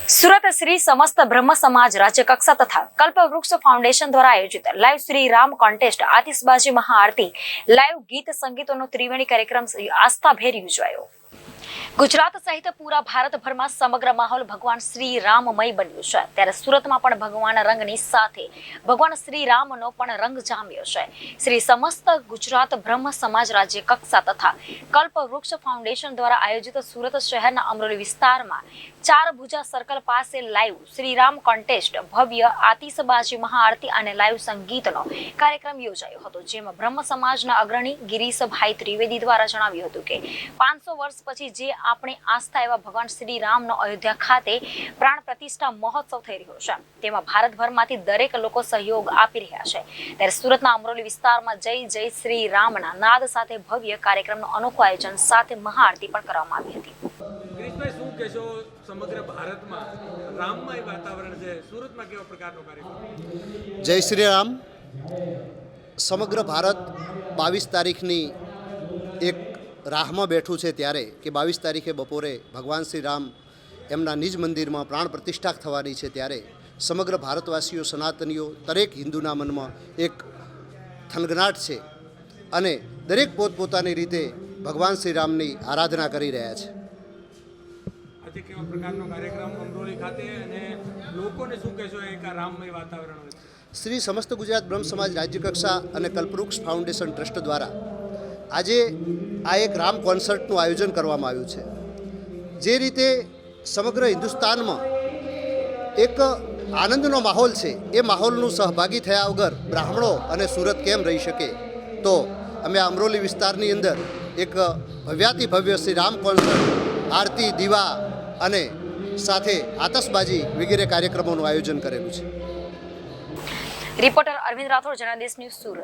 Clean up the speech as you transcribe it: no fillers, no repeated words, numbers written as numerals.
સુરત શ્રી સમસ્ત બ્રહ્મ સમાજ રાજ્ય કક્ષા તથા કલ્પવૃક્ષ ફાઉન્ડેશન દ્વારા આયોજિત લાઈવ શ્રી રામ કોન્ટેસ્ટ આતિશબાજી મહાઆરતી લાઈવ ગીત સંગીતોનો ત્રિવેણી કાર્યક્રમ આસ્થાભેર યોજાયો। ગુજરાત સહિત પૂરા ભારતભરમાં સમગ્ર માહોલ ભગવાન શ્રી રામમય બન્યું છે, ત્યારે સુરતમાં પણ ભગવાન રંગની સાથે ભગવાન શ્રી રામનો પણ રંગ જામ્યો છે। શ્રી સમસ્ત ગુજરાત બ્રહ્મ સમાજ રાજ્ય કક્ષા તથા કલ્પવૃક્ષ ફાઉન્ડેશન દ્વારા આયોજિત સુરત શહેરના અમરોલી વિસ્તારમાં ચાર ભુજા સર્કલ પાસે લાઈવ શ્રી રામ કોન્ટેસ્ટ ભવ્ય આતિશબાજી મહાઆરતી અને લાઈવ સંગીતનો કાર્યક્રમ યોજાયો હતો, જેમાં બ્રહ્મ સમાજના અગ્રણી ગિરીશભાઈ ત્રિવેદી દ્વારા જણાવ્યું હતું કે 500 વર્ષ પછી જે આપણી આસ્થા એવા ભગવાન શ્રી રામનો અયોધ્યા ખાતે પ્રાણ પ્રતિષ્ઠા મહોત્સવ થઈ રહ્યો છે, તેમાં ભારતભરમાંથી દરેક લોકો સહયોગ આપી રહ્યા છે। ત્યારે સુરતના અમરોલી વિસ્તારમાં જય જય શ્રી રામના નાદ સાથે ભવ્ય કાર્યક્રમનું અનોખું આયોજન સાથે મહાઆરતી પણ કરવામાં આવી હતી। ગિરીશભાઈ, શું કહેશો? સમગ્ર ભારતમાં રામમય વાતાવરણ છે, સુરતમાં કેવા પ્રકારનો કાર્યક્રમ? જય શ્રી રામ। સમગ્ર ભારત 22 તારીખની એક રાહમાં બેઠું છે, ત્યારે કે 22 તારીખે બપોરે ભગવાન શ્રી રામ એમના નિજ મંદિરમાં પ્રાણ પ્રતિષ્ઠા થવાની છે, ત્યારે સમગ્ર ભારતવાસીઓ સનાતનીઓ દરેક હિન્દુના મનમાં એક થનગનાટ છે અને દરેક પોતપોતાની રીતે ભગવાન શ્રી રામની આરાધના કરી રહ્યા છે। આજે કેવા પ્રકારનો કાર્યક્રમ અમરોલી ખાતે અને લોકોને શું કહેશો એક આ રામમય વાતાવરણ હોય? શ્રી સમસ્ત ગુજરાત બ્રહ્મ સમાજ રાજ્ય કક્ષા અને કલ્પવૃક્ષ ફાઉન્ડેશન ટ્રસ્ટ દ્વારા આજે આ એક રામ કોન્સર્ટનું આયોજન કરવામાં આવ્યું છે। જે રીતે સમગ્ર હિન્દુસ્તાનમાં એક આનંદનો માહોલ છે, એ માહોલનું સહભાગી થયા વગર બ્રાહ્મણો અને સુરત કેમ રહી શકે, તો અમે અમરોલી વિસ્તારની અંદર એક ભવ્યાતિ ભવ્ય શ્રી રામ કોન્સર્ટ, આરતી, દીવા અને સાથે આતશબાજી વગેરે કાર્યક્રમોનું આયોજન કરેલું છે। Reporter Arvind Rathod, Janadesh news, Surat.